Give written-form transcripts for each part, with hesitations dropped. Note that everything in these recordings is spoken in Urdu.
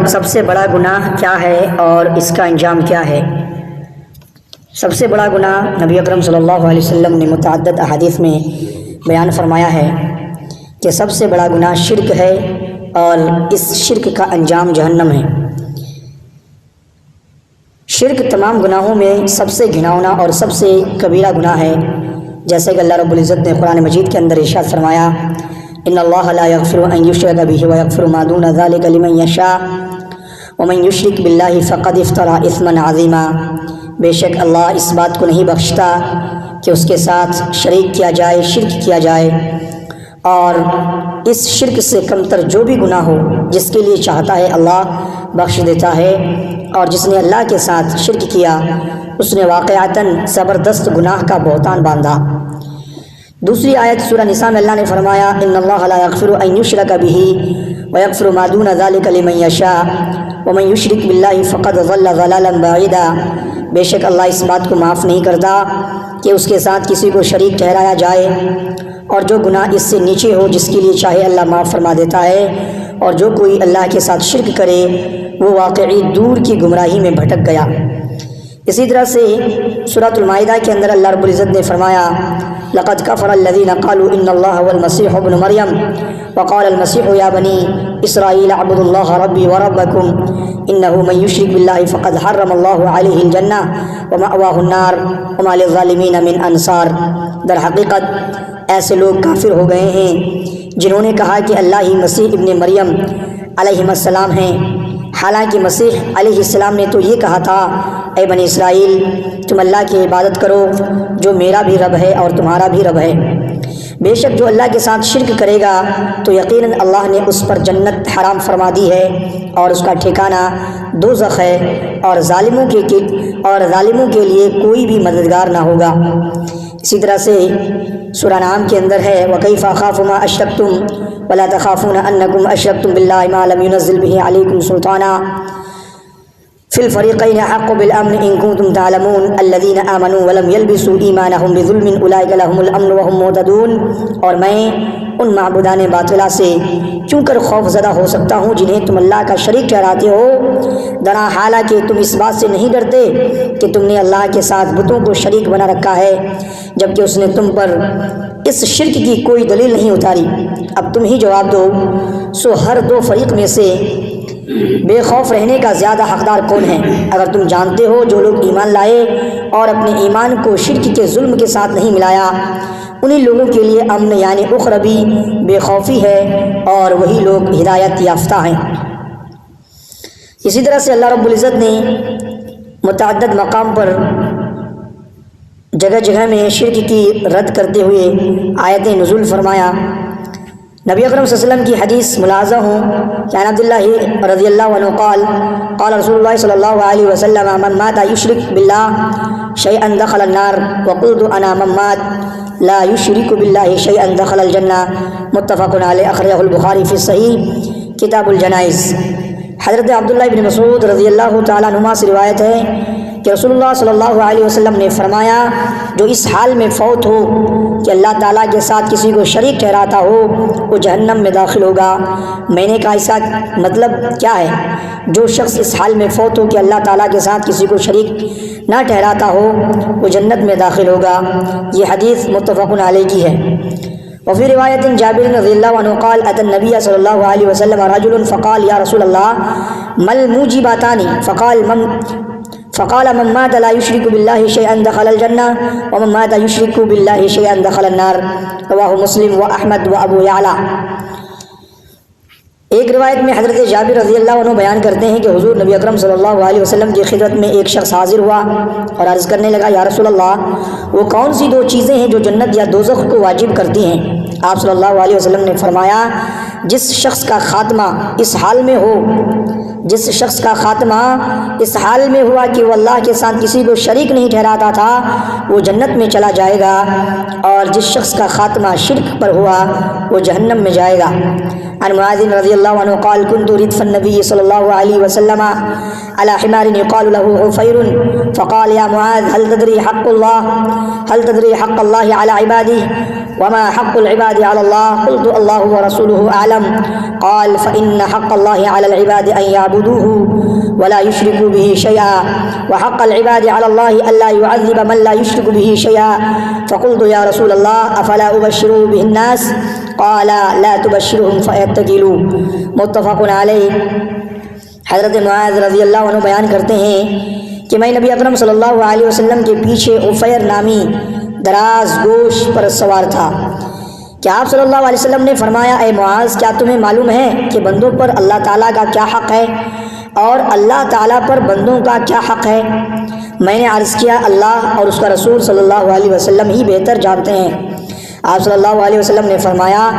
سب سے بڑا گناہ کیا ہے اور اس کا انجام کیا ہے؟ سب سے بڑا گناہ نبی اکرم صلی اللہ علیہ وسلم نے متعدد احادیث میں بیان فرمایا ہے کہ سب سے بڑا گناہ شرک ہے اور اس شرک کا انجام جہنم ہے۔ شرک تمام گناہوں میں سب سے گھناؤنا اور سب سے کبیرہ گناہ ہے، جیسے کہ اللہ رب العزت نے قرآن مجید کے اندر ارشاد فرمایا ان اللہ لا یغفر ان یشرک بہ ویغفر ما دون ذلک لمن یشاء ومن یشرک باللہ فقد افتری اثما عظیما۔ بے شک اللہ اس بات کو نہیں بخشتا کہ اس کے ساتھ شریک کیا جائے، شرک کیا جائے، اور اس شرک سے کمتر جو بھی گناہ ہو جس کے لیے چاہتا ہے اللہ بخش دیتا ہے، اور جس نے اللہ کے ساتھ شرک کیا اس نے واقعتاً زبردست گناہ کا بہتان باندھا۔ دوسری آیت سورہ نساء میں اللہ نے فرمایا ان اللہ لا یغفر ان یشرک بہ ویغفر ما دون ذلک لمن یشاء ومن یشرک باللہ فقد ضل ضلالا بعیدا۔ بے شک اللہ اس بات کو معاف نہیں کرتا کہ اس کے ساتھ کسی کو شریک ٹھہرایا جائے، اور جو گناہ اس سے نیچے ہو جس کے لیے چاہے اللہ معاف فرما دیتا ہے، اور جو کوئی اللہ کے ساتھ شرک کرے وہ واقعی دور کی گمراہی میں بھٹک گیا۔ اسی طرح سے سورۃ المائدہ کے اندر اللہ رب العزت نے فرمایا لقد کفر الذین قالوا ان اللہ هو المسیح ابن مریم وقال المسیح یا بنی اسرائیل اعبدوا اللہ ربی وربکم انه من یشرک باللہ فقد حرم اللہ علیہ الجنہ ومأواہ النار وما للظالمین من انصار۔ در حقیقت ایسے لوگ کافر ہو گئے ہیں جنہوں نے کہا کہ اللہ ہی مسیح ابن مریم علیہ السلام ہیں، حالانکہ مسیح علیہ السلام نے تو یہ کہا تھا اے بنی اسرائیل تم اللہ کی عبادت کرو جو میرا بھی رب ہے اور تمہارا بھی رب ہے۔ بے شک جو اللہ کے ساتھ شرک کرے گا تو یقیناً اللہ نے اس پر جنت حرام فرما دی ہے اور اس کا ٹھکانہ دوزخ ہے، اور ظالموں کے لیے کوئی بھی مددگار نہ ہوگا۔ اسی طرح سے سورہ انعام کے اندر ہے وَكَيْفَ أَخَافُ مَا أَشْرَكْتُمْ وَلَا تَخَافُونَ أَنَّكُمْ أَشْرَكْتُمْ بِاللَّهِ مَا لَمْ يُنَزِّلْ بِهِ عَلَيْكُمْ سُلْطَانًا فِي الْفَرِيقَيْنِ أَحَقُّ بِالْأَمْنِ إِن كُنتُمْ تَعْلَمُونَ الَّذِينَ آمَنُوا وَلَمْ يَلْبِسُوا إِيمَانَهُمْ بِظُلْمٍ أُولَئِكَ لَهُمُ الْأَمْنُ وَهُمْ مُهْتَدُونَ۔ اور میں ان معبودان باطلہ سے کیوں کر خوف زدہ ہو سکتا ہوں جنہیں تم اللہ کا شریک ٹھہراتے ہو، درا حالانکہ تم اس بات سے نہیں ڈرتے کہ تم نے اللہ کے ساتھ بتوں کو شریک بنا رکھا ہے، جبکہ اس نے تم پر اس شرک کی کوئی دلیل نہیں اتاری۔ اب تم ہی جواب دو، سو ہر دو فریق میں سے بے خوف رہنے کا زیادہ حقدار کون ہے؟ اگر تم جانتے ہو جو لوگ ایمان لائے اور اپنے ایمان کو شرک کے ظلم کے ساتھ نہیں ملایا، انہی لوگوں کے لیے امن یعنی اخروی بے خوفی ہے، اور وہی لوگ ہدایت یافتہ ہیں۔ اسی طرح سے اللہ رب العزت نے متعدد مقام پر جگہ جگہ میں شرک کی رد کرتے ہوئے آیت نزول فرمایا۔ نبی اکرم صلی اللہ علیہ وسلم کی حدیث ملاحظہ ہوں کہ عن عبداللہ رضی اللہ عنہ قال قال رسول اللہ صلی اللہ علیہ وسلم من مات یشرک باللہ شیئا دخل النار وقلت انا من مات لا یشرک باللہ شیئا دخل الجنہ، متفق علیہ، اخرجہ البخاری فی الصحیح کتاب الجنائز۔ حضرت عبداللہ بن مسعود رضی اللہ تعالیٰ عنہ سے روایت ہے کہ رسول اللہ صلی اللہ علیہ وسلم نے فرمایا جو اس حال میں فوت ہو کہ اللہ تعالیٰ کے ساتھ کسی کو شریک ٹھہراتا ہو وہ جہنم میں داخل ہوگا۔ میں نے کہا اس کا مطلب کیا ہے؟ جو شخص اس حال میں فوت ہو کہ اللہ تعالیٰ کے ساتھ کسی کو شریک نہ ٹھہراتا ہو وہ جنت میں داخل ہوگا۔ یہ حدیث متفق علیہ کی ہے۔ وفي رواية جابر رضي الله عنه قال أتى النبي صلى الله عليه وسلم رجل فقال يا رسول الله ما الموجباتان؟ فقال من مات لا يشرك بالله شيئا دخل الجنة ومن مات يشرك بالله شيئا دخل النار، رواه مسلم وأحمد وأبو يعلى۔ ایک روایت میں حضرت جابر رضی اللہ عنہ بیان کرتے ہیں کہ حضور نبی اکرم صلی اللہ علیہ وسلم کی خدمت میں ایک شخص حاضر ہوا اور عرض کرنے لگا یا رسول اللہ وہ کون سی دو چیزیں ہیں جو جنت یا دوزخ کو واجب کرتی ہیں؟ آپ صلی اللہ علیہ وسلم نے فرمایا جس شخص کا خاتمہ اس حال میں ہوا کہ وہ اللہ کے ساتھ کسی کو شریک نہیں ٹھہراتا تھا وہ جنت میں چلا جائے گا، اور جس شخص کا خاتمہ شرک پر ہوا وہ جہنم میں جائے گا۔ عن معاذ رضی اللہ عنہ قال كنت ردف النبي صلی اللہ علیہ وسلم على حمار يقال له عفیر فقال يا معاذ هل تدري حق الله على عباده وما حق العباد على الله قلت الله ورسوله أعلم قال فإن حق الله على العباد أن يعبدوه ولا يشركوا به شيئا وحق العباد على الله ألا يعذب من لا يشرك به شيئا فقلت يا رسول الله أفلا أبشره به الناس قال لا تبشرهم فيتكلوا متفق علیہ۔ حضرت معاذ رضی اللہ عنہ بیان کرتے ہیں کہ میں نبی اکرم صلی اللہ علیہ وسلم کے پیچھے عفیر نامی دراز گوش پر سوار تھا کہ آپ صلی اللہ علیہ وسلم نے فرمایا اے معاذ کیا تمہیں معلوم ہے کہ بندوں پر اللہ تعالیٰ کا کیا حق ہے اور اللہ تعالیٰ پر بندوں کا کیا حق ہے؟ میں نے عرض کیا اللہ اور اس کا رسول صلی اللہ علیہ وسلم ہی بہتر جانتے ہیں۔ آپ صلی اللہ علیہ وسلم نے فرمایا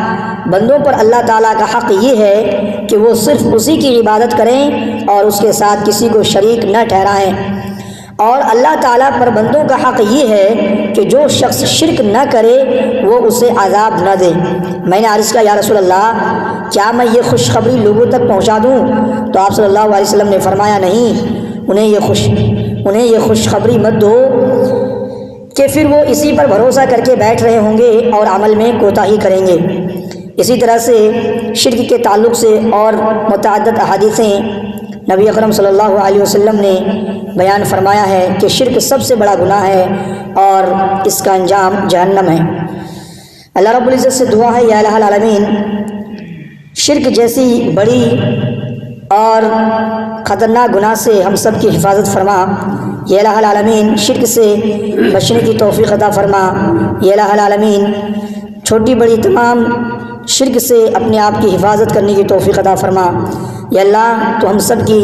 بندوں پر اللہ تعالیٰ کا حق یہ ہے کہ وہ صرف اسی کی عبادت کریں اور اس کے ساتھ کسی کو شریک نہ ٹھہرائیں، اور اللہ تعالیٰ پر بندوں کا حق یہ ہے کہ جو شخص شرک نہ کرے وہ اسے عذاب نہ دے۔ میں نے عرض کیا یا رسول اللہ کیا میں یہ خوشخبری لوگوں تک پہنچا دوں؟ تو آپ صلی اللہ علیہ وسلم نے فرمایا نہیں، انہیں یہ خوشخبری مت دو کہ پھر وہ اسی پر بھروسہ کر کے بیٹھ رہے ہوں گے اور عمل میں کوتاہی کریں گے۔ اسی طرح سے شرک کے تعلق سے اور متعدد احادیثیں نبی اکرم صلی اللہ علیہ وسلم نے بیان فرمایا ہے کہ شرک سب سے بڑا گناہ ہے اور اس کا انجام جہنم ہے۔ اللہ رب العزت سے دعا ہے یا الہ العالمین شرک جیسی بڑی اور خطرناک گناہ سے ہم سب کی حفاظت فرما۔ یا الہ العالمین شرک سے بچنے کی توفیق عطا فرما۔ یا الہ العالمین چھوٹی بڑی تمام شرک سے اپنے آپ کی حفاظت کرنے کی توفیق عطا فرما۔ یا اللہ تو ہم سب کی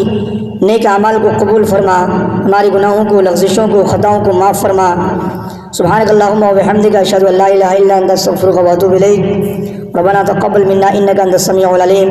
نیک اعمال کو قبول فرما، ہمارے گناہوں کو، لغزشوں کو، خطاؤں کو معاف فرما۔ سبحانک اللہم و بحمدک اشہد ان لا الہ الا انت استغفرک و اتوب الیک۔ ربنا تقبل منا انک انت السمیع العلیم۔